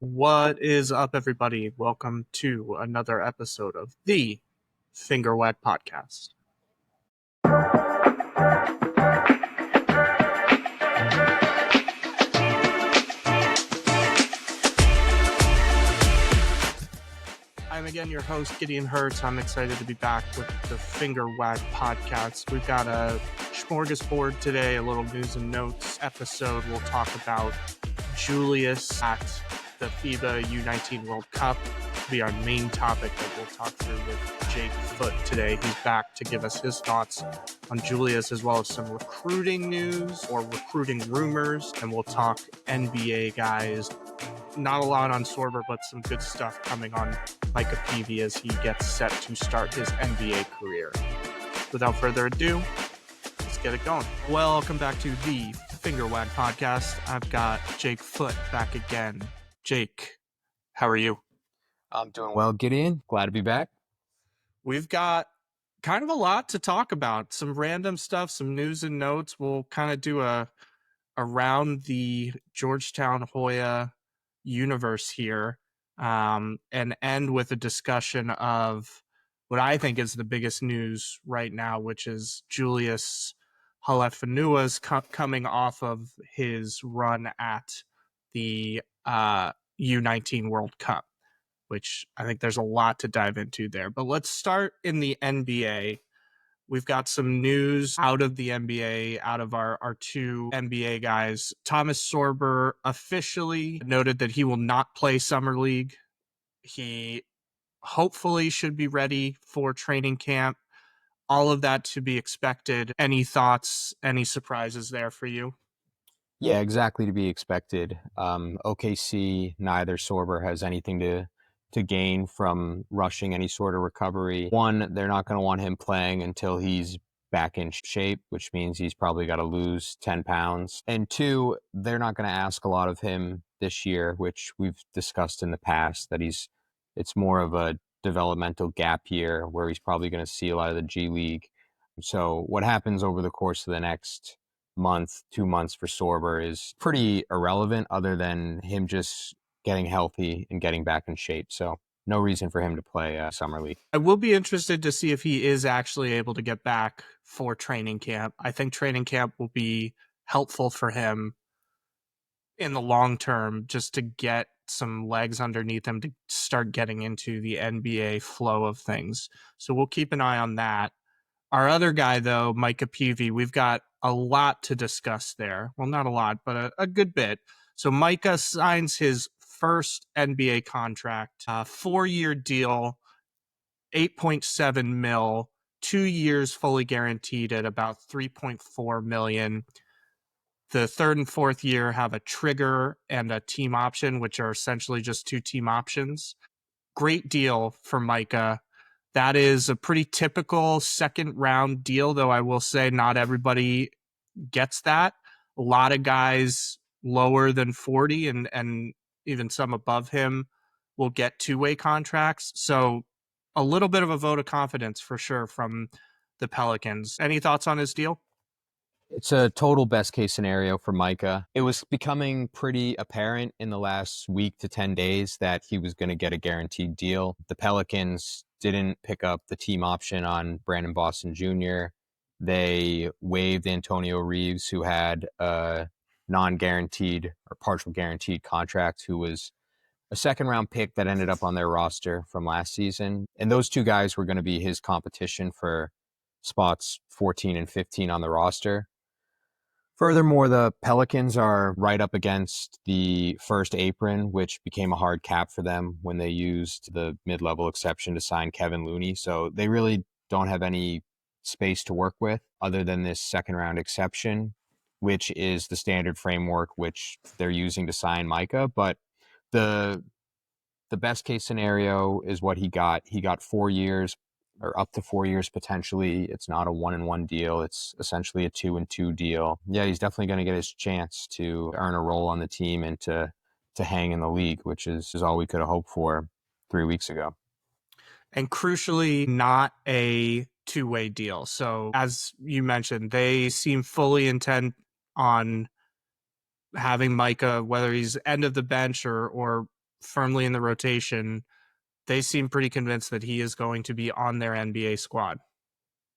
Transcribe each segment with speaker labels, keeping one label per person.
Speaker 1: What is up, everybody? Welcome to another episode of the Finger Wag Podcast. I'm again your host, Gideon Hertz. I'm excited to be back with the Finger Wag Podcast. We've got a smorgasbord today, a little news and notes episode. We'll talk about Julius at the FIBA U19 World Cup. Will be our main topic that we'll talk through with Jake Foote today. He's back to give us his thoughts on Julius, as well as some recruiting news or recruiting rumors, and we'll talk NBA guys. Not a lot on Sorber, but some good stuff coming on Micah Peavy as he gets set to start his NBA career. Without further ado, let's get it going. Welcome back to the Finger Wag Podcast. I've got Jake Foote back again. Jake, how are you?
Speaker 2: I'm doing well, Gideon. Glad to be back.
Speaker 1: We've got kind of a lot to talk about. Some random stuff, some news and notes. We'll kind of do a around the Georgetown Hoya universe here, and end with a discussion of what I think is the biggest news right now, which is Julius Halaifonua's coming off of his run at the U19 World Cup, which I think there's a lot to dive into there. But let's start in the NBA. We've got some news out of the NBA, out of our two NBA guys. Thomas Sorber officially noted that he will not play Summer League. He hopefully should be ready for training camp. All of that to be expected. Any thoughts, any surprises there for you?
Speaker 2: Yeah, exactly to be expected. OKC, neither Sorber has anything to gain from rushing any sort of recovery. One, they're not going to want him playing until he's back in shape, which means he's probably got to lose 10 pounds. And two, they're not going to ask a lot of him this year, which we've discussed in the past, that it's more of a developmental gap year where he's probably going to see a lot of the G League. So what happens over the course of the next month, 2 months for Sorber is pretty irrelevant, other than him just getting healthy and getting back in shape. So no reason for him to play Summer League.
Speaker 1: I will be interested to see if he is actually able to get back for training camp. I think training camp will be helpful for him in the long term, just to get some legs underneath him to start getting into the NBA flow of things. So we'll keep an eye on that. Our other guy, though, Micah Peavy, we've got a lot to discuss there. Well, not a lot, but a good bit. So Micah signs his first NBA contract, 4-year deal, 8.7 mil, 2 years fully guaranteed at about 3.4 million. The third and fourth year have a trigger and a team option, which are essentially just 2 team options. Great deal for Micah. That is a pretty typical second round deal, though I will say not everybody gets that. A lot of guys lower than 40 and even some above him will get 2-way contracts. So a little bit of a vote of confidence for sure from the Pelicans. Any thoughts on his deal?
Speaker 2: It's a total best case scenario for Micah. It was becoming pretty apparent in the last week to 10 days that he was going to get a guaranteed deal. The Pelicans didn't pick up the team option on Brandon Boston Jr. They waived Antonio Reeves, who had a non-guaranteed or partial guaranteed contract, who was a second-round pick that ended up on their roster from last season. And those two guys were going to be his competition for spots 14 and 15 on the roster. Furthermore, the Pelicans are right up against the first apron, which became a hard cap for them when they used the mid-level exception to sign Kevin Looney. So they really don't have any space to work with other than this second-round exception, which is the standard framework which they're using to sign Micah. But the best case scenario is what he got. He got 4 years, or up to 4 years potentially. It's not a 1-and-1 deal. It's essentially a 2-and-2 deal. Yeah, he's definitely going to get his chance to earn a role on the team and to hang in the league, which is all we could have hoped for 3 weeks ago.
Speaker 1: And crucially, not a 2-way deal. So as you mentioned, they seem fully intent on having Micah, whether he's end of the bench or firmly in the rotation. They seem pretty convinced that he is going to be on their NBA squad.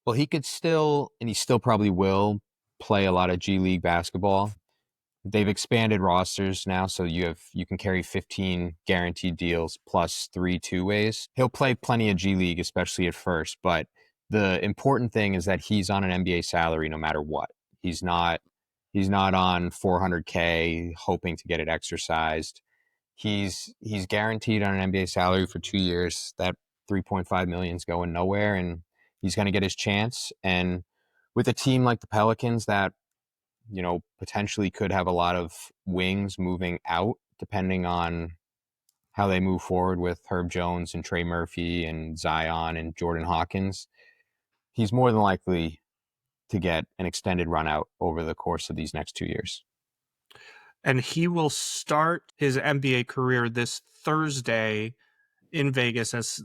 Speaker 2: Well, he could still, and he still probably will, play a lot of G League basketball. They've expanded rosters now, so you can carry 15 guaranteed deals plus 3 two-ways. He'll play plenty of G League, especially at first, but the important thing is that he's on an NBA salary no matter what. He's not on 400K hoping to get it exercised. He's guaranteed on an NBA salary for 2 years. That 3.5 million is going nowhere, and he's going to get his chance. And with a team like the Pelicans that potentially could have a lot of wings moving out, depending on how they move forward with Herb Jones and Trey Murphy and Zion and Jordan Hawkins, he's more than likely to get an extended run out over the course of these next 2 years.
Speaker 1: And he will start his NBA career this Thursday in Vegas as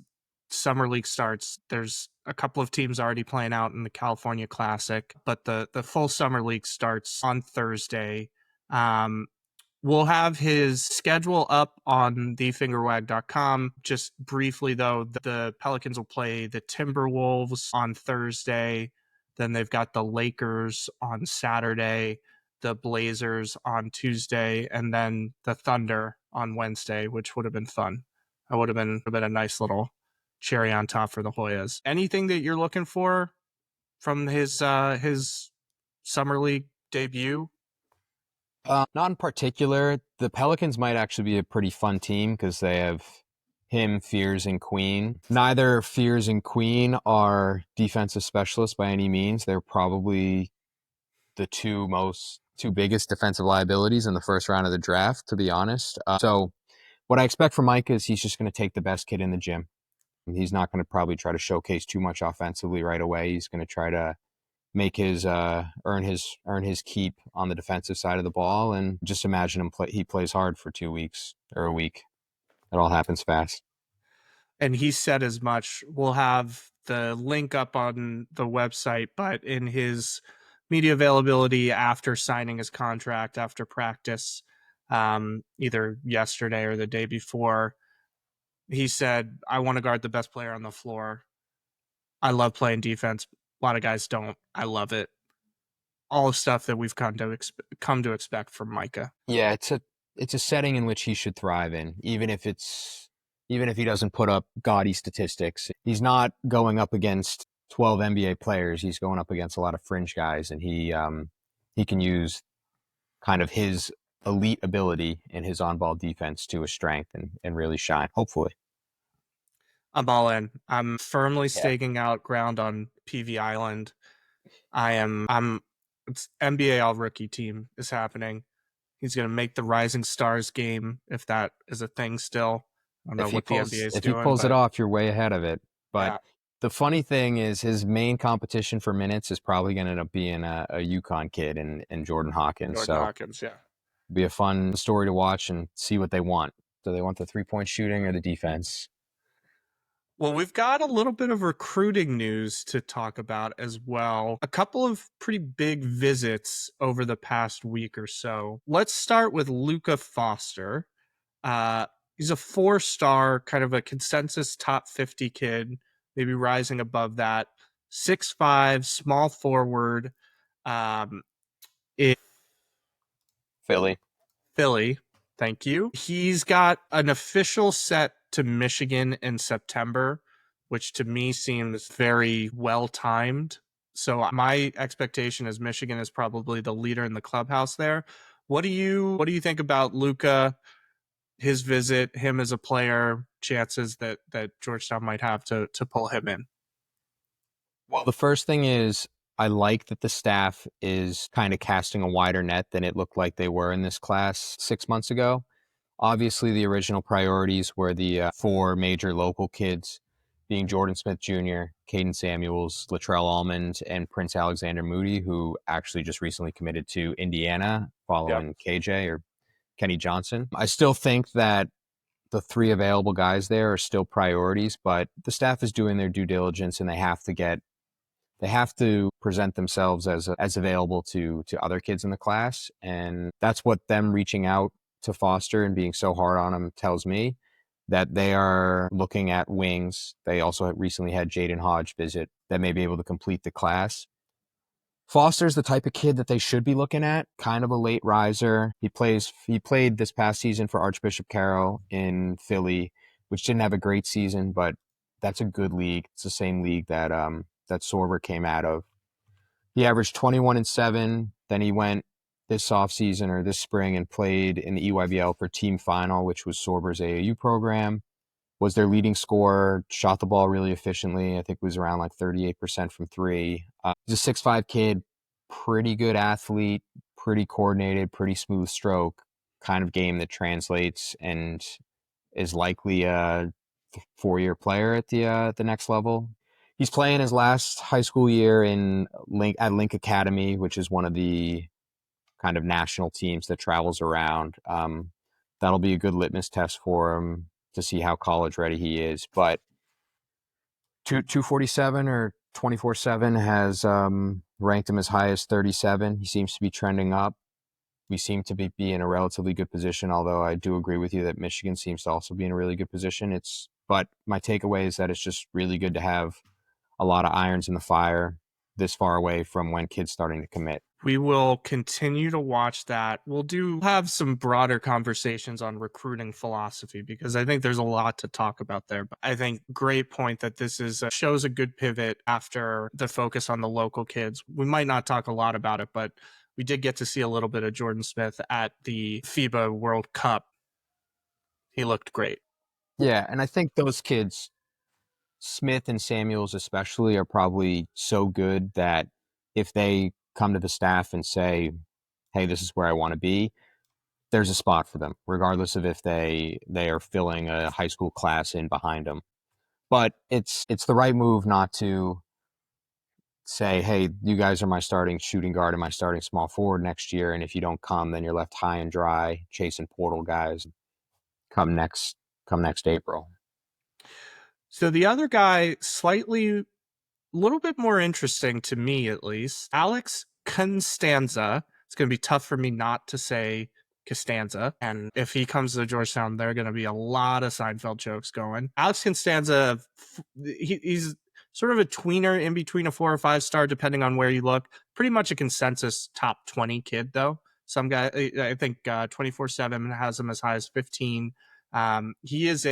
Speaker 1: Summer League starts. There's a couple of teams already playing out in the California Classic, but the full Summer League starts on Thursday. We'll have his schedule up on thefingerwag.com. Just briefly, though, the Pelicans will play the Timberwolves on Thursday. Then they've got the Lakers on Saturday, the Blazers on Tuesday, and then the Thunder on Wednesday, which would have been fun. That would have been a nice little cherry on top for the Hoyas. Anything that you're looking for from his Summer League debut?
Speaker 2: Not in particular. The Pelicans might actually be a pretty fun team because they have him, Fears, and Queen. Neither Fears and Queen are defensive specialists by any means. They're probably the two biggest defensive liabilities in the first round of the draft, to be honest. So what I expect from Micah is he's just going to take the best kid in the gym. He's not going to probably try to showcase too much offensively right away. He's going to try to make his earn his keep on the defensive side of the ball, and just imagine he plays hard for 2 weeks or a week. It all happens fast.
Speaker 1: And he said as much. We'll have the link up on the website, but in his media availability after signing his contract, after practice, either yesterday or the day before, he said, I want to guard the best player on the floor. I love playing defense. A lot of guys don't. I love it. All the stuff that we've come to expect from Micah.
Speaker 2: Yeah, it's a setting in which he should thrive in, even if he doesn't put up gaudy statistics. He's not going up against 12 NBA players. He's going up against a lot of fringe guys, and he can use kind of his elite ability in his on-ball defense to his strength and really shine, hopefully.
Speaker 1: I'm all in. I'm firmly staking out ground on Peavey Island. It's NBA All-Rookie team is happening. He's going to make the Rising Stars game, if that is a thing still. I don't know what the NBA is doing.
Speaker 2: If he pulls it off, you're way ahead of it. But the funny thing is his main competition for minutes is probably going to end up being a UConn kid and Jordan Hawkins.
Speaker 1: Hawkins, yeah.
Speaker 2: It'll be a fun story to watch and see what they want. Do they want the three-point shooting or the defense?
Speaker 1: Well, we've got a little bit of recruiting news to talk about as well. A couple of pretty big visits over the past week or so. Let's start with Luka Foster. He's a 4-star, kind of a consensus top 50 kid, maybe rising above that. 6'5", small forward. In Philly. Thank you. He's got an official set to Michigan in September, which to me seems very well timed. So my expectation is Michigan is probably the leader in the clubhouse there. What do you think about Luka, his visit, him as a player, chances that Georgetown might have to pull him in?
Speaker 2: Well, the first thing is I like that the staff is kind of casting a wider net than it looked like they were in this class 6 months ago. Obviously, the original priorities were the 4 major local kids, being Jordan Smith Jr., Caden Samuels, Latrell Almond, and Prince Alexander Moody, who actually just recently committed to Indiana following KJ or Kenny Johnson. I still think that the 3 available guys there are still priorities, but the staff is doing their due diligence and they have to present themselves as available to other kids in the class. And that's what them reaching out to Foster and being so hard on him tells me that they are looking at wings. They also recently had Jaden Hodge visit that may be able to complete the class. Foster's the type of kid that they should be looking at, kind of a late riser. He played this past season for Archbishop Carroll in Philly, which didn't have a great season, but that's a good league. It's the same league that that Sorber came out of. He averaged 21-7. Then he went this offseason or this spring and played in the EYBL for Team Final, which was Sorber's AAU program. Was their leading scorer, shot the ball really efficiently. I think it was around like 38% from three. He's a 6'5" kid, pretty good athlete, pretty coordinated, pretty smooth stroke, kind of game that translates and is likely a 4-year player at the next level. He's playing his last high school year at Link Academy, which is one of the kind of national teams that travels around. That'll be a good litmus test for him to see how college ready he is. But 247 or 24/7 has ranked him as high as 37. He seems to be trending up. We seem to be in a relatively good position, although I do agree with you that Michigan seems to also be in a really good position. But my takeaway is that it's just really good to have a lot of irons in the fire this far away from when kids starting to commit.
Speaker 1: We will continue to watch that. We'll have some broader conversations on recruiting philosophy because I think there's a lot to talk about there. But I think great point that this shows a good pivot after the focus on the local kids. We might not talk a lot about it, but we did get to see a little bit of Jordan Smith at the FIBA World Cup. He looked great.
Speaker 2: Yeah, and I think those kids, Smith and Samuels especially, are probably so good that if they come to the staff and say, hey, this is where I want to be, there's a spot for them, regardless of if they are filling a high school class in behind them. But it's the right move not to say, hey, you guys are my starting shooting guard and my starting small forward next year, and if you don't come, then you're left high and dry chasing portal guys come next April.
Speaker 1: So the other guy, a little bit more interesting to me at least, Alex Constanza. It's going to be tough for me not to say Costanza. And if he comes to Georgetown, there are going to be a lot of Seinfeld jokes going. Alex Constanza, he's sort of a tweener in between a 4 or 5 star, depending on where you look. Pretty much a consensus top 20 kid, though. Some guy, I think 24/7 has him as high as 15. He is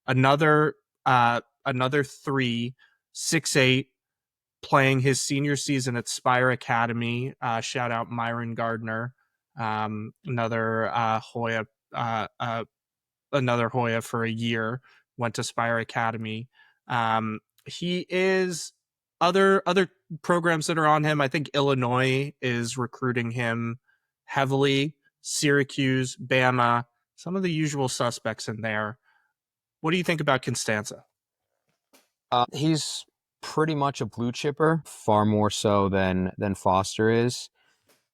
Speaker 1: another 3, 6'8", playing his senior season at Spire Academy. Shout out Myron Gardner, another Hoya for a year. Went to Spire Academy. He is other programs that are on him. I think Illinois is recruiting him heavily. Syracuse, Bama, some of the usual suspects in there. What do you think about Constanza?
Speaker 2: He's pretty much a blue chipper, far more so than Foster is.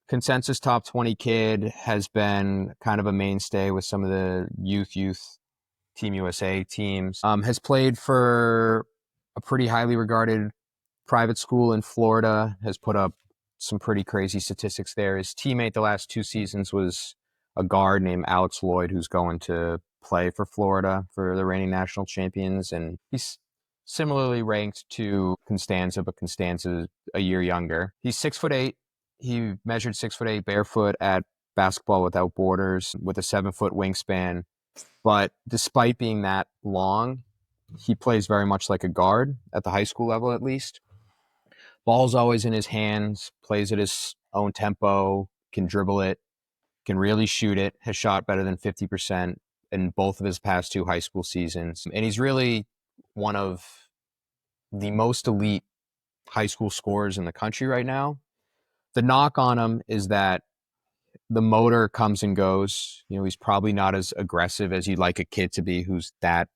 Speaker 2: Consensus top 20 kid, has been kind of a mainstay with some of the youth Team USA teams. Has played for a pretty highly regarded private school in Florida, has put up some pretty crazy statistics there. His teammate the last 2 seasons was a guard named Alex Lloyd, who's going to play for Florida for the reigning national champions. And he's similarly ranked to Constanza, but Constanza a year younger. He's 6'8". He measured 6'8" barefoot at Basketball Without Borders with a 7-foot wingspan. But despite being that long, he plays very much like a guard at the high school level, at least. Ball's always in his hands, plays at his own tempo, can dribble it, can really shoot it, has shot better than 50% in both of his past 2 high school seasons. And he's really one of the most elite high school scorers in the country right now. The knock on him is that the motor comes and goes. You know, he's probably not as aggressive as you'd like a kid to be who's that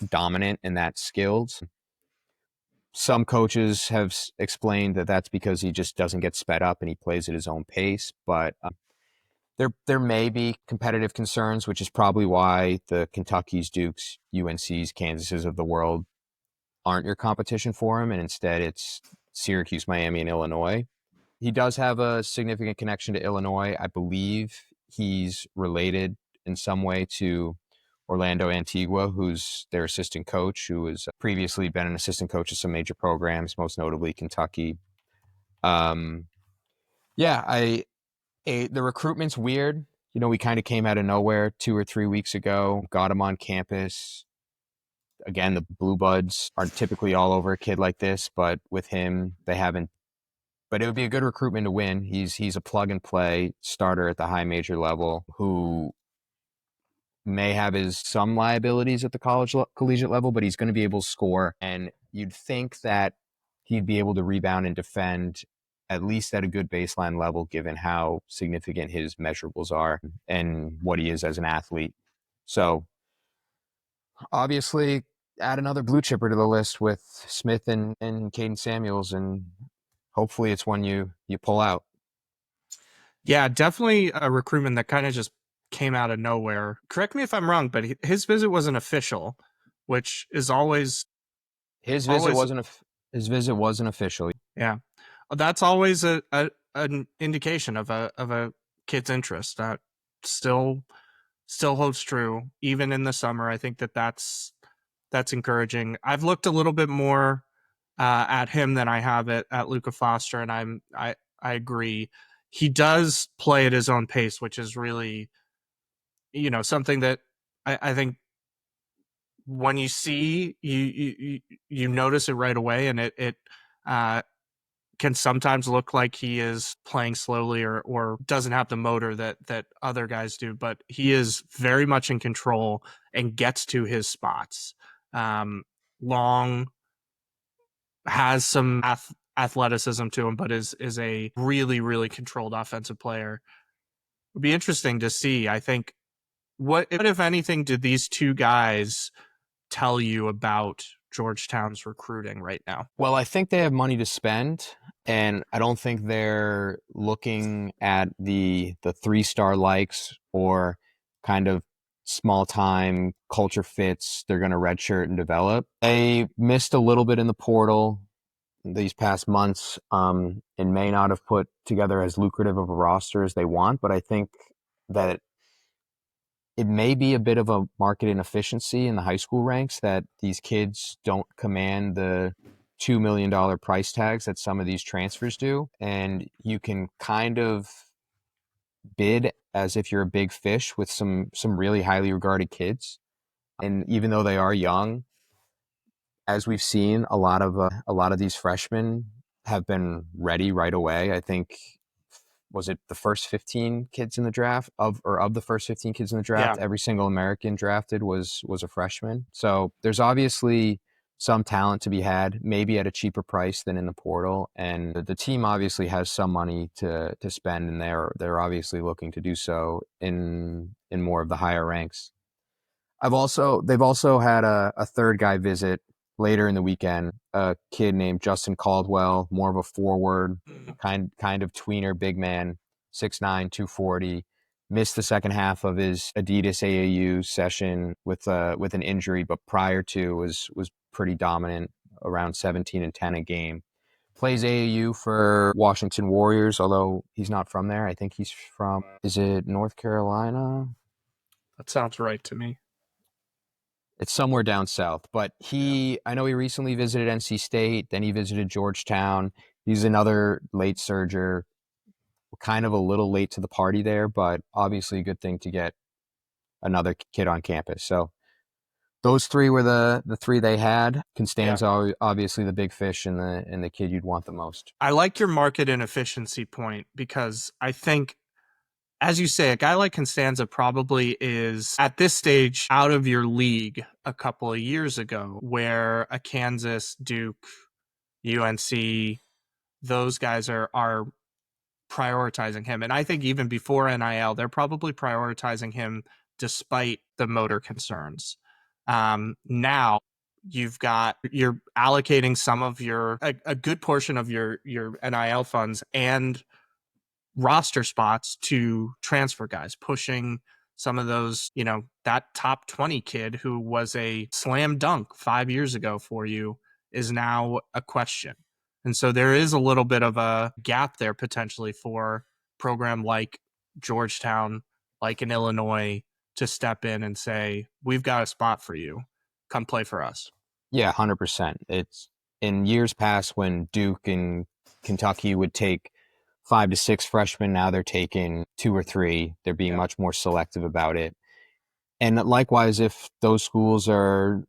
Speaker 2: dominant and that skilled. Some coaches have explained that that's because he just doesn't get sped up and he plays at his own pace. But there may be competitive concerns, which is probably why the Kentuckys, Dukes, UNCs, Kansases of the world aren't your competition for him. And instead it's Syracuse, Miami, and Illinois. He does have a significant connection to Illinois. I believe he's related in some way to Orlando Antigua, who's their assistant coach, who has previously been an assistant coach of some major programs, most notably Kentucky. Um, yeah, the recruitment's weird. You know, we kind of came out of nowhere 2 or 3 weeks ago, got him on campus. Again, the Blue Buds are typically all over a kid like this, but with him, they haven't. But it would be a good recruitment to win. He's a plug and play starter at the high major level who may have his some liabilities at the collegiate level, but he's going to be able to score. And you'd think that he'd be able to rebound and defend at least at a good baseline level, given how significant his measurables are and what he is as an athlete. So obviously, add another blue chipper to the list with Smith and Caden Samuels, and hopefully it's one you pull out.
Speaker 1: Yeah, definitely a recruitment that kind of just came out of nowhere. Correct me if I'm wrong, but his visit wasn't official, which is always
Speaker 2: His visit
Speaker 1: always
Speaker 2: wasn't official.
Speaker 1: yeah. That's always an indication of a kid's interest. That still holds true even in the summer. I think that's encouraging. I've looked a little bit more at him than I have at Luca Foster, and I agree. He does play at his own pace, which is really, something that I think when you see you notice it right away, and it uh, can sometimes look like he is playing slowly or doesn't have the motor that other guys do, but he is very much in control and gets to his spots. Long, has some athleticism to him, but is a really, really controlled offensive player. It'd be interesting to see. I think what if anything did these two guys tell you about Georgetown's recruiting right now?
Speaker 2: Well, I think they have money to spend, and I don't think they're looking at the 3-star likes or kind of small time culture fits they're going to redshirt and develop. They missed a little bit in the portal these past months, and may not have put together as lucrative of a roster as they want, but I think that it may be a bit of a market inefficiency in the high school ranks that these kids don't command the $2 million price tags that some of these transfers do. And you can kind of bid as if you're a big fish with some really highly regarded kids. And even though they are young, as we've seen, a lot of these freshmen have been ready right away. I think was it the first 15 kids in the draft of the first 15 kids in the
Speaker 1: Yeah.
Speaker 2: draft, every single American drafted was a freshman. So there's obviously some talent to be had, maybe at a cheaper price than in the portal. And the team obviously has some money to spend, and they're obviously looking to do so in more of the higher ranks. They've also had a third guy visit later in the weekend, a kid named Justin Caldwell, more of a forward, kind of tweener big man, 6'9", 240. Missed the second half of his Adidas AAU session with an injury, but prior to was pretty dominant, around 17 and 10 a game. Plays AAU for Washington Warriors, although he's not from there. I think he's from, is it North Carolina?
Speaker 1: That sounds right to me.
Speaker 2: It's somewhere down south, but I know he recently visited NC State, then he visited Georgetown. He's another late surger, kind of a little late to the party there, but obviously a good thing to get another kid on campus. So those three were the three they had. Constanza, obviously the big fish and the kid you'd want the most.
Speaker 1: I like your market inefficiency point because I think, as you say, a guy like Constanza probably is at this stage out of your league a couple of years ago, where a Kansas, Duke, UNC, those guys are prioritizing him. And I think even before NIL, they're probably prioritizing him despite the motor concerns. Now you're allocating some of a good portion of your NIL funds and roster spots to transfer guys, pushing some of those, that top 20 kid who was a slam dunk 5 years ago for you is now a question. And so there is a little bit of a gap there potentially for a program like Georgetown, like in Illinois, to step in and say, we've got a spot for you. Come play for us.
Speaker 2: Yeah, 100%. It's in years past when Duke and Kentucky would take 5 to 6 freshmen. Now they're taking 2 or 3. They're being much more selective about it. And likewise, if those schools are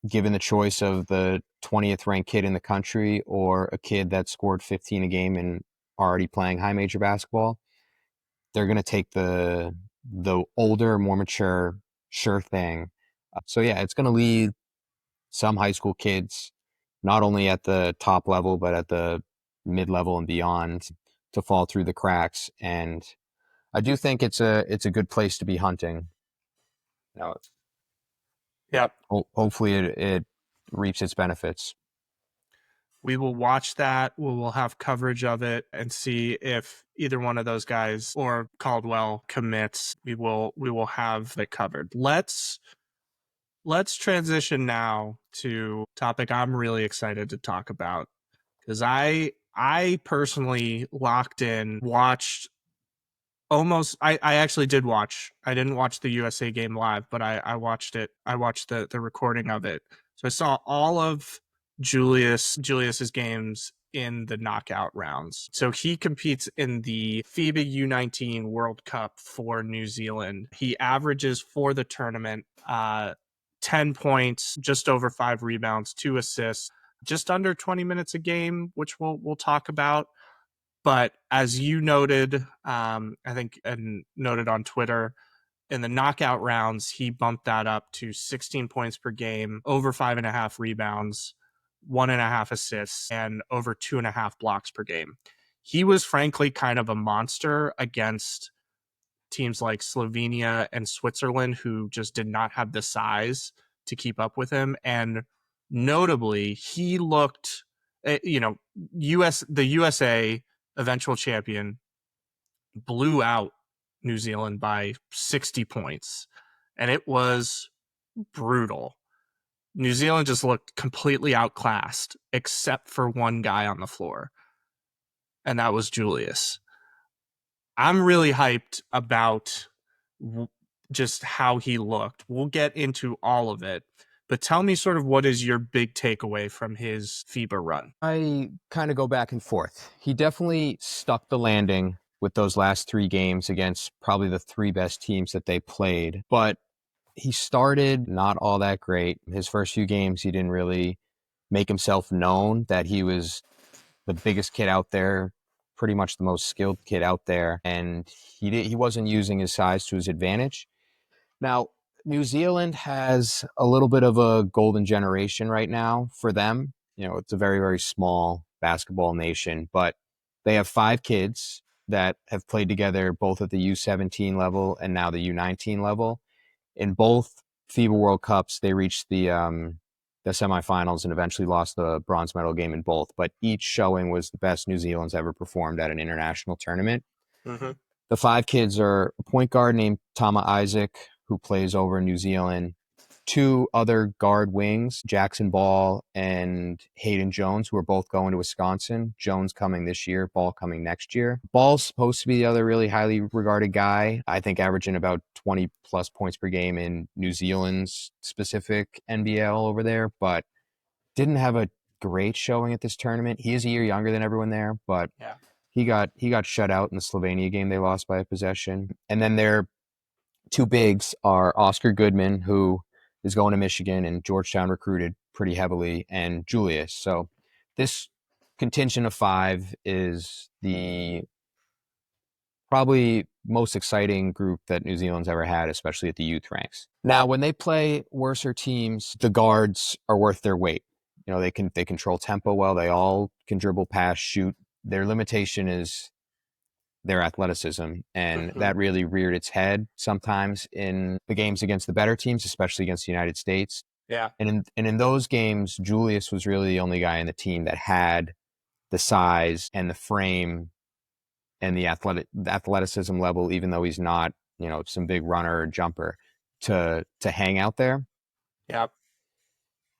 Speaker 2: given the choice of the 20th ranked kid in the country or a kid that scored 15 a game and already playing high major basketball, they're going to take the older, more mature, sure thing. So yeah, it's going to lead some high school kids, not only at the top level, but at the mid level and beyond, to fall through the cracks. And I do think it's a good place to be hunting. Now,
Speaker 1: Yep.
Speaker 2: hopefully it reaps its benefits.
Speaker 1: We will watch that. We will have coverage of it and see if either one of those guys or Caldwell commits. We will have it covered. Let's transition now to a topic I'm really excited to talk about, because I personally locked in, watched almost I actually did watch. I didn't watch the USA game live, but I watched it. I watched the recording of it. So I saw all of Julius's games in the knockout rounds. So he competes in the FIBA U19 World Cup for New Zealand. He averages for the tournament 10 points, just over 5 rebounds, 2 assists, just under 20 minutes a game, which we'll talk about. But as you noted, I think, and noted on Twitter, in the knockout rounds, he bumped that up to 16 points per game, over 5.5 rebounds, 1.5 assists, and over 2.5 blocks per game. He was frankly kind of a monster against teams like Slovenia and Switzerland, who just did not have the size to keep up with him. And notably, he looked, the USA eventual champion blew out New Zealand by 60 points, and it was brutal. New Zealand just looked completely outclassed, except for one guy on the floor, and that was Julius. I'm really hyped about just how he looked. We'll get into all of it, but tell me sort of what is your big takeaway from his FIBA run?
Speaker 2: I kind of go back and forth. He definitely stuck the landing with those last 3 games against probably the 3 best teams that they played. But he started not all that great. His first few games, he didn't really make himself known that he was the biggest kid out there, pretty much the most skilled kid out there. And he wasn't using his size to his advantage. Now, New Zealand has a little bit of a golden generation right now for them. It's a very, very small basketball nation, but they have 5 kids that have played together both at the U17 level and now the U19 level. In both FIBA World Cups, they reached the semifinals and eventually lost the bronze medal game in both. But each showing was the best New Zealand's ever performed at an international tournament.
Speaker 1: Mm-hmm.
Speaker 2: The 5 kids are a point guard named Tama Isaac, who plays over in New Zealand, 2 other guard wings, Jackson Ball and Hayden Jones, who are both going to Wisconsin. Jones coming this year, Ball coming next year. Ball's supposed to be the other really highly regarded guy, I think averaging about 20 plus points per game in New Zealand's specific NBL over there, but didn't have a great showing at this tournament. He is a year younger than everyone there, but
Speaker 1: Yeah.
Speaker 2: he got shut out in the Slovenia game. They lost by a possession. And then their 2 bigs are Oscar Goodman, who is going to Michigan and Georgetown recruited pretty heavily, and Julius. So this contingent of 5 is the probably most exciting group that New Zealand's ever had, especially at the youth ranks. Now, when they play worser teams, the guards are worth their weight. They control tempo well. They all can dribble, pass, shoot. Their limitation is their athleticism, and that really reared its head sometimes in the games against the better teams, especially against the United States.
Speaker 1: Yeah.
Speaker 2: And in those games, Julius was really the only guy in the team that had the size and the frame and the athleticism level, even though he's not, some big runner or jumper, to hang out there.
Speaker 1: Yeah.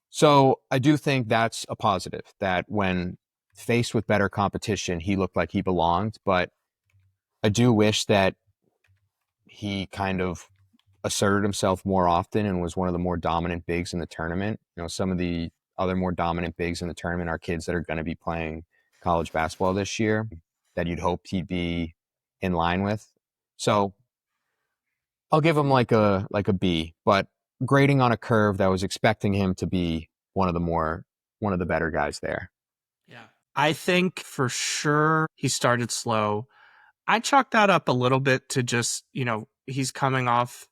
Speaker 2: So I do think that's a positive, that when faced with better competition, he looked like he belonged. But I do wish that he kind of asserted himself more often and was one of the more dominant bigs in the tournament. Some of the other more dominant bigs in the tournament are kids that are going to be playing college basketball this year that you'd hope he'd be in line with. So I'll give him like a B, but grading on a curve that was expecting him to be one of the better guys there.
Speaker 1: Yeah. I think for sure he started slow. I chalk that up a little bit to just, he's coming off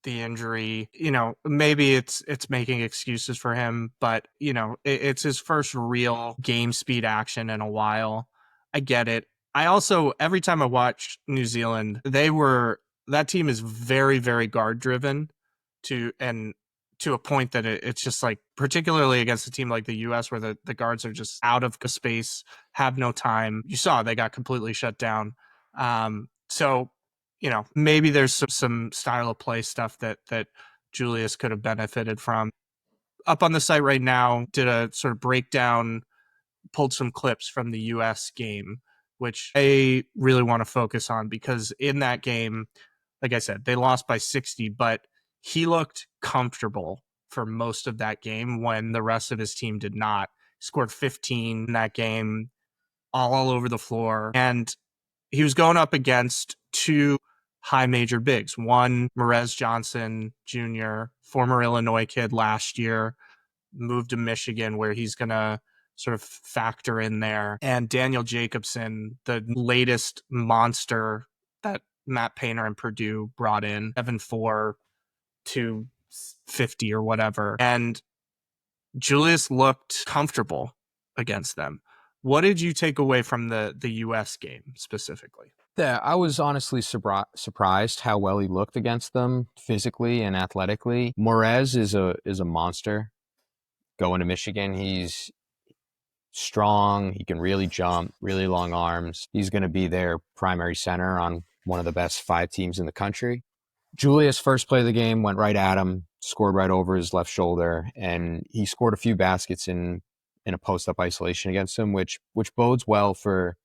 Speaker 1: the injury. Maybe it's making excuses for him, but it's his first real game speed action in a while. I get it. I also, every time I watch New Zealand, that team is very, very guard driven and to a point that it's just like, particularly against a team like the US where the guards are just out of space, have no time. You saw they got completely shut down. So maybe there's some style of play stuff that Julius could have benefited from. Up on the site right now, did a sort of breakdown, pulled some clips from the US game, which I really want to focus on because in that game, like I said, they lost by 60, but he looked comfortable for most of that game when the rest of his team did not. He scored 15 in that game, all over the floor. And he was going up against two high major bigs. One, Merez Johnson Jr., former Illinois kid last year, moved to Michigan where he's going to sort of factor in there. And Daniel Jacobson, the latest monster that Matt Painter and Purdue brought in, 7'4", 250 or whatever. And Julius looked comfortable against them. What did you take away from the US game specifically?
Speaker 2: Yeah, I was honestly surprised how well he looked against them physically and athletically. Morez is a monster. Going to Michigan, he's strong. He can really jump, really long arms. He's going to be their primary center on one of the best 5 teams in the country. Julius, first play of the game, went right at him, scored right over his left shoulder, and he scored a few baskets in a post up isolation against him, which bodes well for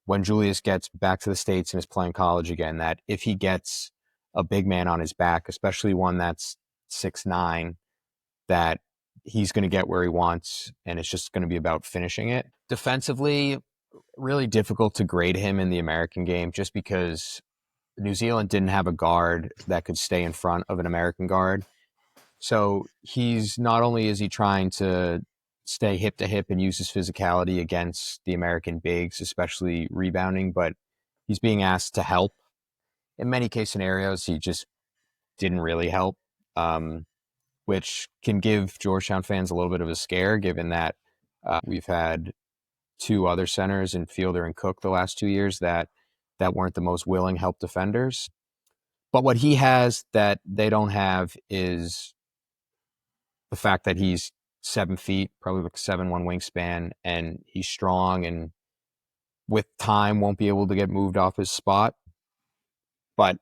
Speaker 2: when Julius gets back to the States and is playing college again. That if he gets a big man on his back, especially one that's 6'9", that he's going to get where he wants, and it's just going to be about finishing it. Defensively, really difficult to grade him in the American game just because New Zealand didn't have a guard that could stay in front of an American guard. So he's not only is he trying to stay hip to hip and use his physicality against the American bigs, especially rebounding, but he's being asked to help. In many case scenarios, he just didn't really help, which can give Georgetown fans a little bit of a scare, given that we've had 2 other centers in Fielder and Cook the last 2 years that weren't the most willing help defenders. But what he has that they don't have is the fact that he's 7 feet, probably like 7'1" wingspan, and he's strong and with time won't be able to get moved off his spot. But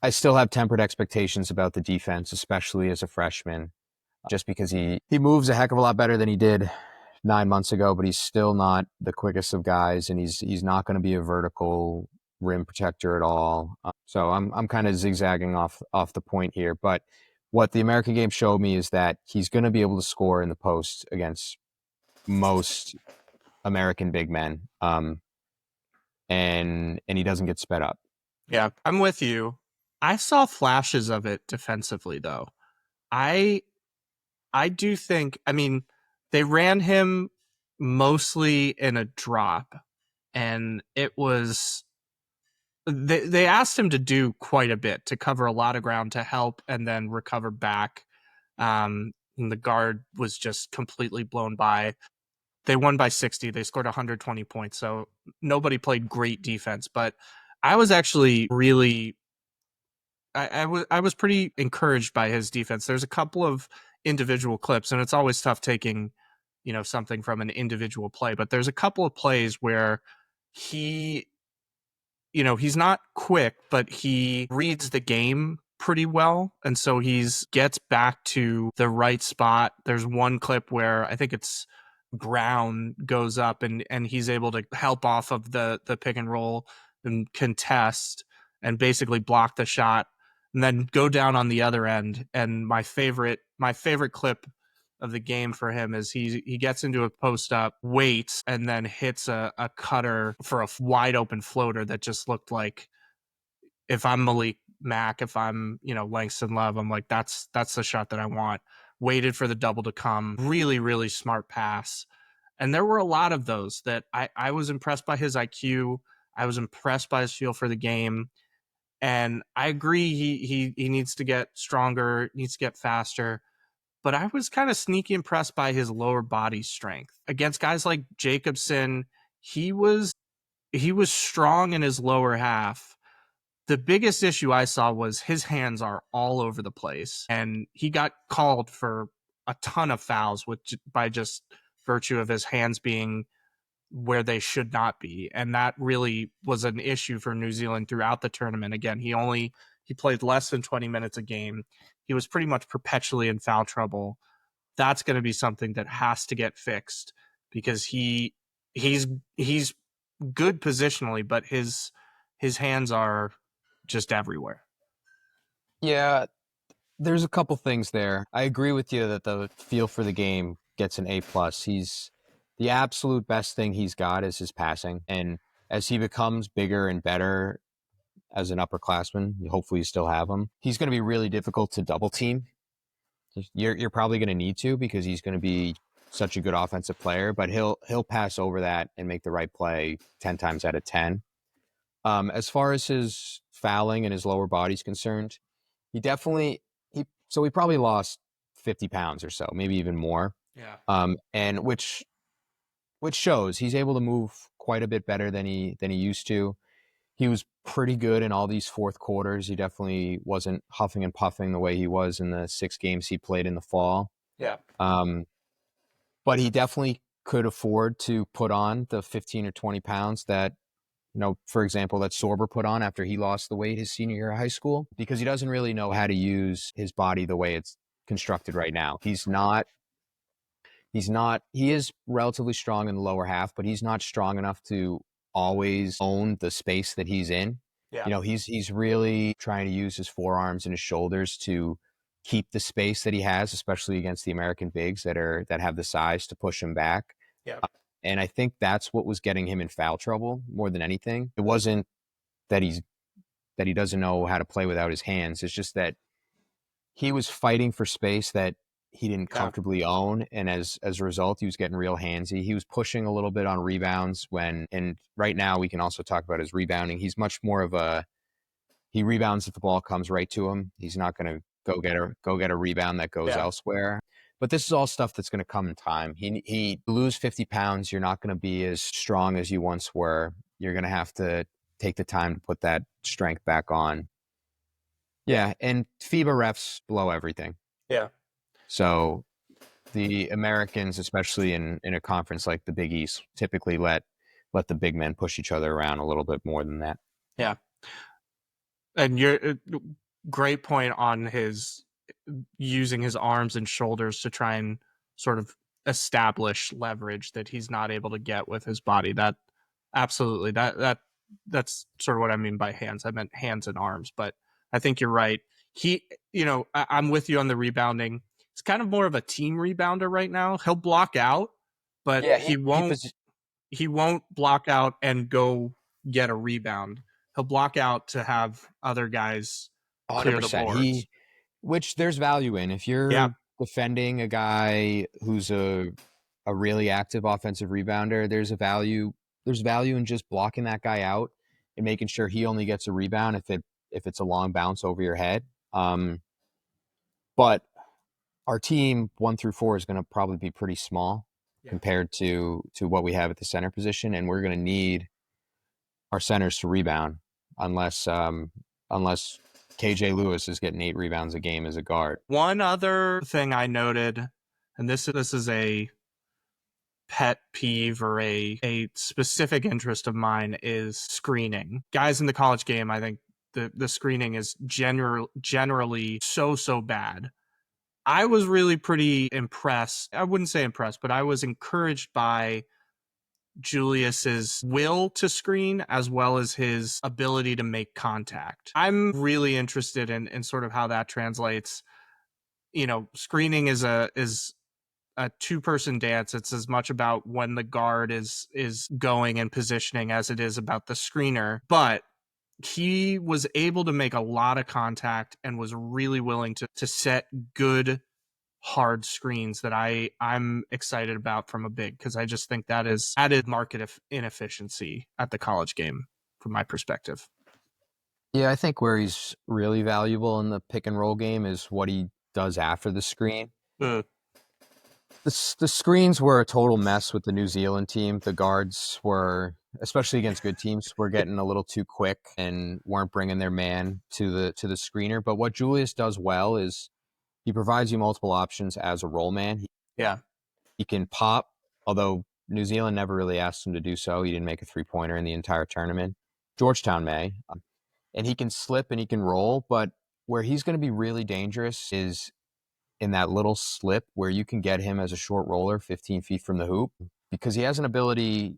Speaker 2: I still have tempered expectations about the defense, especially as a freshman, just because he moves a heck of a lot better than he did 9 months ago, but he's still not the quickest of guys, and he's not going to be a vertical rim protector at all. So I'm kind of zigzagging off the point here, but what the American game showed me is that he's going to be able to score in the post against most American big men, and he doesn't get sped up.
Speaker 1: Yeah, I'm with you. I saw flashes of it defensively though. I I do think, I mean, they ran him mostly in a drop and it was they asked him to do quite a bit to cover a lot of ground to help and then recover back. And the guard was just completely blown by. They won by 60. They scored 120 points. So nobody played great defense, but I was actually really I was pretty encouraged by his defense. There's a couple of individual clips, and it's always tough taking, something from an individual play, but there's a couple of plays where he, he's not quick, but he reads the game pretty well. And so he's gets back to the right spot. There's one clip where I think it's Brown goes up and he's able to help off of the pick and roll and contest and basically block the shot. and then go down on the other end. And my favorite clip of the game for him is he gets into a post up, waits, and then hits a cutter for a wide open floater that just looked like, if I'm Malik Mack, if I'm, Langston Love, I'm like, that's the shot that I want. Waited for the double to come. Really, really smart pass. And there were a lot of those that I was impressed by his IQ. I was impressed by his feel for the game. And I agree he needs to get stronger, needs to get faster. But I was kind of sneaky impressed by his lower body strength. Against guys like Jacobson, he was strong in his lower half. The biggest issue I saw was his hands are all over the place, and he got called for a ton of fouls by just virtue of his hands being where they should not be, and that really was an issue for New Zealand throughout the tournament. Again, he played less than 20 minutes a game. He was pretty much perpetually in foul trouble. That's going to be something that has to get fixed, because he's good positionally, but his hands are just everywhere.
Speaker 2: Yeah, there's a couple things there. I agree with you that the feel for the game gets an A+. He's the absolute best thing he's got is his passing. And as he becomes bigger and better as an upperclassman, hopefully you still have him, he's going to be really difficult to double team. You're probably going to need to, because he's going to be such a good offensive player, but he'll pass over that and make the right play 10 times out of 10. As far as his fouling and his lower body's concerned, he probably lost 50 pounds or so, maybe even more.
Speaker 1: Yeah.
Speaker 2: And which shows he's able to move quite a bit better than he used to. He was pretty good in all these fourth quarters. He definitely wasn't huffing and puffing the way he was in the 6 games he played in the fall.
Speaker 1: Yeah.
Speaker 2: But he definitely could afford to put on the 15 or 20 pounds that, for example, that Sorber put on after he lost the weight his senior year of high school, because he doesn't really know how to use his body the way it's constructed right now. He is relatively strong in the lower half, but he's not strong enough to always own the space that he's in.
Speaker 1: Yeah.
Speaker 2: He's really trying to use his forearms and his shoulders to keep the space that he has, especially against the American bigs that have the size to push him back.
Speaker 1: Yeah.
Speaker 2: And I think that's what was getting him in foul trouble more than anything. It wasn't that he doesn't know how to play without his hands. It's just that he was fighting for space that he didn't comfortably own, and as a result, he was getting real handsy. He was pushing a little bit on rebounds and right now we can also talk about his rebounding. He's much more of he rebounds if the ball comes right to him. He's not going to go get a rebound that goes elsewhere. But this is all stuff that's going to come in time. He lose 50 pounds. You're not going to be as strong as you once were. You're going to have to take the time to put that strength back on. Yeah, and FIBA refs blow everything.
Speaker 1: Yeah.
Speaker 2: So the Americans, especially in a conference like the Big East, typically let the big men push each other around a little bit more than that.
Speaker 1: Yeah. And you're great point on his using his arms and shoulders to try and sort of establish leverage that he's not able to get with his body. That absolutely that's sort of what I mean by hands. I meant hands and arms, but I think you're right. I'm with you on the rebounding. It's kind of more of a team rebounder right now. He'll block out, but he won't block out and go get a rebound. He'll block out to have other guys clear the
Speaker 2: 100%.
Speaker 1: boards.
Speaker 2: Which there's value in. If you're defending a guy who's a really active offensive rebounder, there's value in just blocking that guy out and making sure he only gets a rebound if it's a long bounce over your head. But our team 1 through 4 is going to probably be pretty small compared to what we have at the center position, and we're going to need our centers to rebound unless KJ Lewis is getting 8 rebounds a game as a guard.
Speaker 1: One other thing I noted, and this is a pet peeve or a specific interest of mine, is screening. Guys in the college game, I think the screening is generally so bad. I was really pretty impressed. I wouldn't say impressed, but I was encouraged by Julius's will to screen as well as his ability to make contact. I'm really interested in sort of how that translates. Screening is a two-person dance. It's as much about when the guard is going and positioning as it is about the screener. But he was able to make a lot of contact and was really willing to set good hard screens that I'm excited about from a big, because I just think that is added market inefficiency at the college game from my perspective.
Speaker 2: Yeah, I think where he's really valuable in the pick and roll game is what he does after the screen.
Speaker 1: Mm.
Speaker 2: The screens were a total mess with the New Zealand team. The guards were, especially against good teams, were getting a little too quick and weren't bringing their man to the screener. But what Julius does well is he provides you multiple options as a roll man.
Speaker 1: Yeah.
Speaker 2: He can pop, although New Zealand never really asked him to do so. He didn't make a three-pointer in the entire tournament. Georgetown may. And he can slip and he can roll, but where he's going to be really dangerous is in that little slip where you can get him as a short roller 15 feet from the hoop, because he has an ability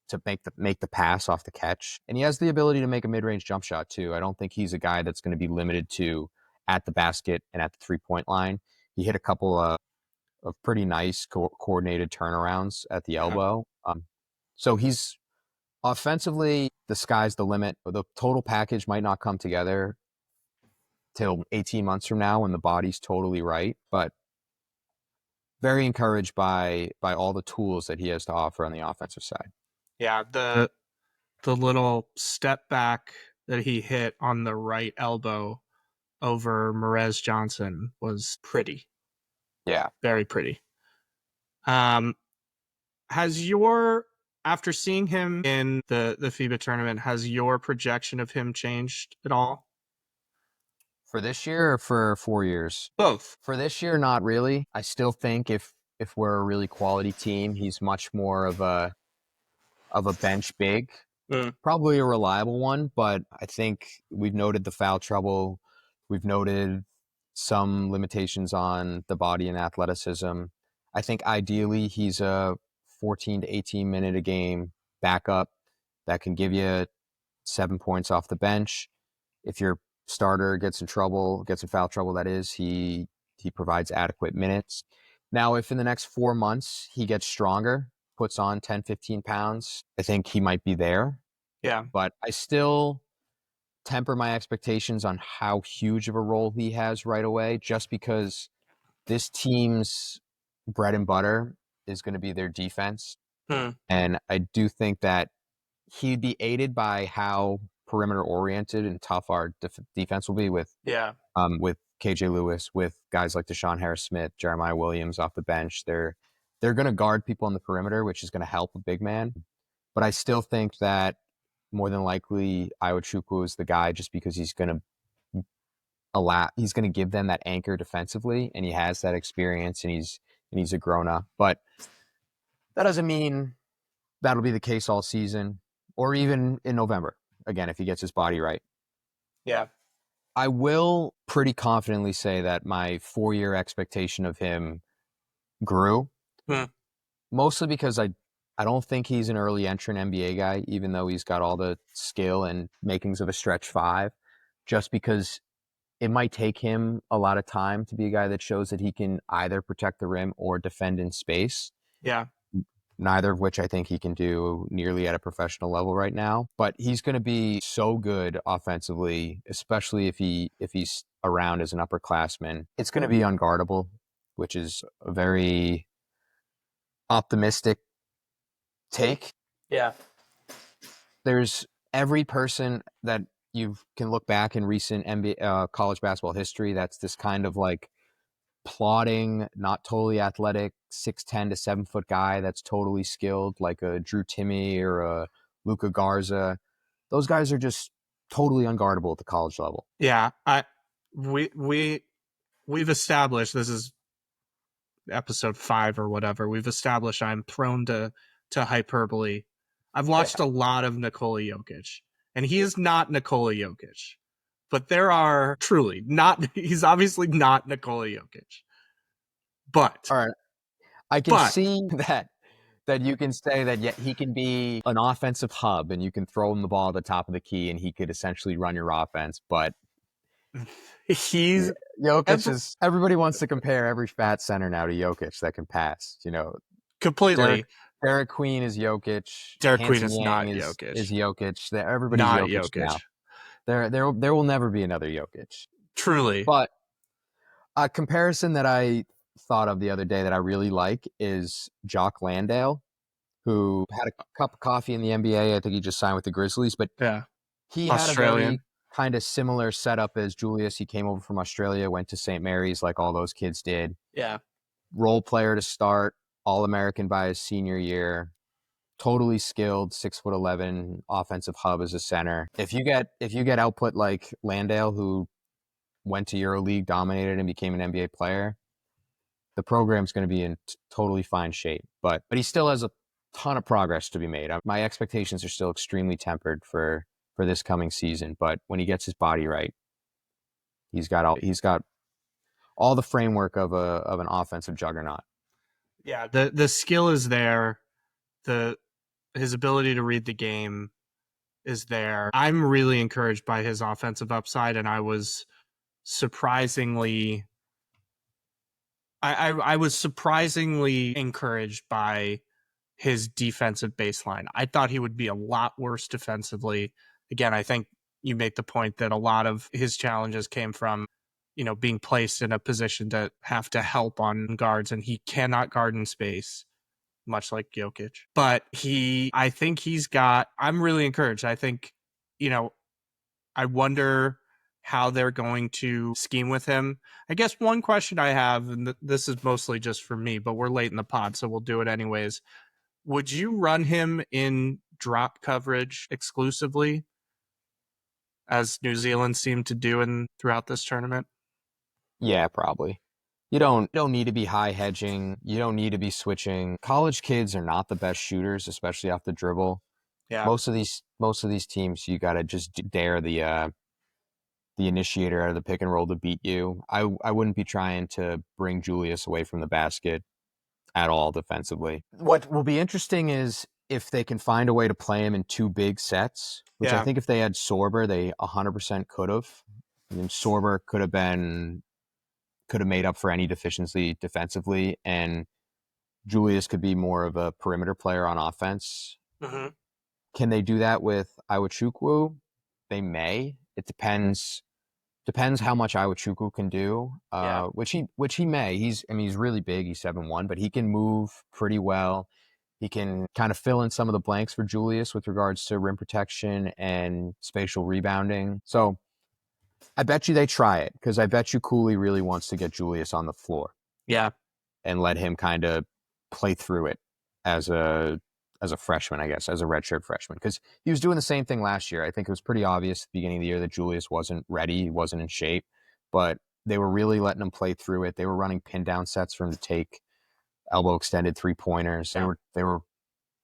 Speaker 2: to make the pass off the catch, and he has the ability to make a mid-range jump shot too. I don't think he's a guy that's going to be limited to at the basket and at the three-point line. He hit a couple of pretty nice coordinated turnarounds at the
Speaker 1: Uh-huh.
Speaker 2: elbow. So he's offensively, the sky's the limit. The total package might not come together till 18 months from now when the body's totally right, but very encouraged by all the tools that he has to offer on the offensive side.
Speaker 1: Yeah, the little step back that he hit on the right elbow over Merez Johnson was pretty.
Speaker 2: Yeah.
Speaker 1: Very pretty. Um has your after seeing him in the FIBA tournament, has your projection of him changed at all?
Speaker 2: For this year or for 4 years?
Speaker 1: Both.
Speaker 2: For this year, not really. I still think if we're a really quality team, he's much more of a bench big,
Speaker 1: Mm.
Speaker 2: probably a reliable one, but I think we've noted the foul trouble. We've noted some limitations on the body and athleticism. I think ideally he's a 14 to 18 minute a game backup that can give you 7 points off the bench. If your starter gets in foul trouble, that is, he provides adequate minutes. Now, if in the next 4 months he gets stronger, puts on 10, 15 pounds, I think he might be there.
Speaker 1: Yeah.
Speaker 2: But I still temper my expectations on how huge of a role he has right away, just because this team's bread and butter is going to be their defense.
Speaker 1: Mm.
Speaker 2: And I do think that he'd be aided by how perimeter oriented and tough our defense will be
Speaker 1: Yeah.
Speaker 2: with KJ Lewis, with guys like Deshaun Harris-Smith, Jeremiah Williams off the bench. They're going to guard people on the perimeter, which is going to help a big man. But I still think that more than likely Iochukwu is the guy, just because he's going to give them that anchor defensively, and he has that experience, and he's a grown up. But that doesn't mean that'll be the case all season or even in November, again, if he gets his body right.
Speaker 1: Yeah.
Speaker 2: I will pretty confidently say that my 4-year expectation of him grew,
Speaker 1: Mm.
Speaker 2: mostly because I don't think he's an early entrant NBA guy, even though he's got all the skill and makings of a stretch five, just because it might take him a lot of time to be a guy that shows that he can either protect the rim or defend in space.
Speaker 1: Yeah.
Speaker 2: Neither of which I think he can do nearly at a professional level right now. But he's going to be so good offensively, especially if he's around as an upperclassman. It's going to be unguardable, which is a very optimistic take.
Speaker 1: Yeah.
Speaker 2: There's every person that you can look back in recent NBA college basketball history that's this kind of like plodding, not totally athletic, 6'10" to 7-foot guy that's totally skilled, like a Drew Timme or a Luka Garza. Those guys are just totally unguardable at the college level.
Speaker 1: Yeah. We've established, this is episode 5 or whatever. We've established I'm prone to hyperbole. I've watched a lot of Nikola Jokic, and he is not Nikola Jokic. But there are truly not, he's obviously not Nikola Jokic. But
Speaker 2: all right, I can see that that you can say that yet he can be an offensive hub and you can throw him the ball at the top of the key and he could essentially run your offense. But
Speaker 1: He's
Speaker 2: Jokic
Speaker 1: ev-
Speaker 2: is everybody wants to compare every fat center now to Jokic that can pass. Derek
Speaker 1: completely.
Speaker 2: Derek Queen is Jokic,
Speaker 1: Derek Queen
Speaker 2: Hanson
Speaker 1: is
Speaker 2: Yang
Speaker 1: not
Speaker 2: is
Speaker 1: Jokic.
Speaker 2: Jokic. Everybody's
Speaker 1: Not
Speaker 2: Jokic
Speaker 1: Jokic.
Speaker 2: now. There will never be another Jokic.
Speaker 1: Truly.
Speaker 2: But a comparison that I thought of the other day that I really like is Jock Landale, who had a cup of coffee in the NBA. I think he just signed with the Grizzlies, but
Speaker 1: Yeah.
Speaker 2: he had a very
Speaker 1: Australian.
Speaker 2: kind of similar setup as Julius. He came over from Australia, went to St. Mary's like all those kids did.
Speaker 1: Yeah.
Speaker 2: Role player to start, All-American by his senior year. Totally skilled, 6'11", offensive hub as a center. If you get output like Landale, who went to EuroLeague, dominated, and became an NBA player, the program's going to be in totally fine shape. But he still has a ton of progress to be made. My expectations are still extremely tempered for this coming season. But when he gets his body right, he's got all the framework of an offensive juggernaut.
Speaker 1: Yeah. The skill is there. His ability to read the game is there. I'm really encouraged by his offensive upside, and I was surprisingly I was surprisingly encouraged by his defensive baseline. I thought he would be a lot worse defensively. Again, I think you make the point that a lot of his challenges came from, being placed in a position to have to help on guards, and he cannot guard in space, much like Jokic. But I think I'm really encouraged. I think, I wonder how they're going to scheme with him. I guess one question I have, and this is mostly just for me, but we're late in the pod, so we'll do it anyways. Would you run him in drop coverage exclusively, as New Zealand seemed to do throughout this tournament?
Speaker 2: Yeah, probably. You don't need to be high hedging. You don't need to be switching. College kids are not the best shooters, especially off the dribble.
Speaker 1: Yeah.
Speaker 2: Most of these teams, you got to just dare the initiator out of the pick and roll to beat you. I wouldn't be trying to bring Julius away from the basket at all defensively. What will be interesting is if they can find a way to play him in two big sets, which I
Speaker 1: Yeah.
Speaker 2: think if they had Sorber, they 100% could have. I mean, Sorber could have made up for any deficiency defensively, and Julius could be more of a perimeter player on offense.
Speaker 1: Mm-hmm.
Speaker 2: Can they do that with Iwachukwu? They may. It depends how much Iwachukwu can do.
Speaker 1: Yeah.
Speaker 2: Which he may. He's really big. He's 7'1", but he can move pretty well. He can kind of fill in some of the blanks for Julius with regards to rim protection and spatial rebounding. So I bet you they try it because I bet you Cooley really wants to get Julius on the floor
Speaker 1: Yeah.
Speaker 2: and let him kind of play through it as a freshman, I guess, as a redshirt freshman, because he was doing the same thing last year. I think it was pretty obvious at the beginning of the year that Julius wasn't ready, he wasn't in shape, but they were really letting him play through it. They were running pin down sets for him to take elbow extended 3-pointers.
Speaker 1: Yeah.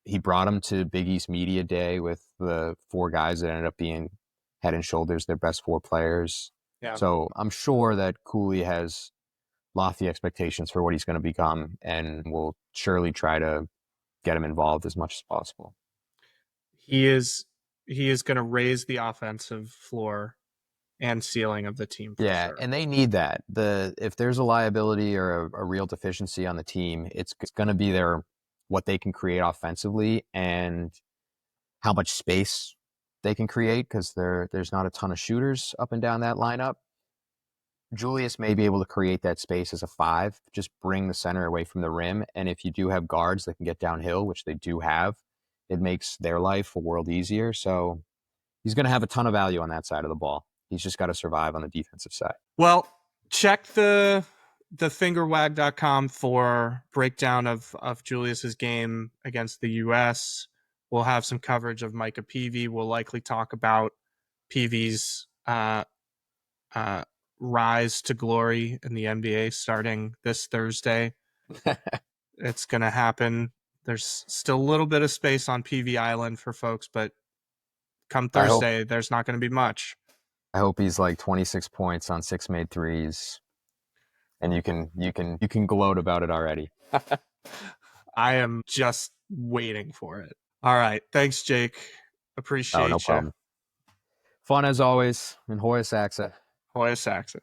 Speaker 2: He brought him to Big East Media Day with the four guys that ended up being head and shoulders their best four players.
Speaker 1: Yeah.
Speaker 2: So I'm sure that Cooley has lofty expectations for what he's going to become and will surely try to get him involved as much as possible.
Speaker 1: He is going to raise the offensive floor and ceiling of the team for
Speaker 2: Yeah,
Speaker 1: sure.
Speaker 2: and they need that. If there's a liability or a real deficiency on the team, it's going to be what they can create offensively and how much space they can create, because there's not a ton of shooters up and down that lineup. Julius may be able to create that space as a 5, just bring the center away from the rim. And if you do have guards that can get downhill, which they do have, it makes their life a world easier. So he's going to have a ton of value on that side of the ball. He's just got to survive on the defensive side.
Speaker 1: Well, check the fingerwag.com for breakdown of Julius's game against the US. We'll have some coverage of Micah Peavy. We'll likely talk about Peavy's rise to glory in the NBA starting this Thursday. It's going to happen. There's still a little bit of space on Peavy Island for folks, but come Thursday, there's not going to be much.
Speaker 2: I hope he's like 26 points on 6 made threes, and you can gloat about it already.
Speaker 1: I am just waiting for it. All right. Thanks, Jake.
Speaker 2: Oh, no
Speaker 1: Appreciate you.
Speaker 2: problem. Fun as always, and Hoya Saxa.
Speaker 1: Hoya Saxa.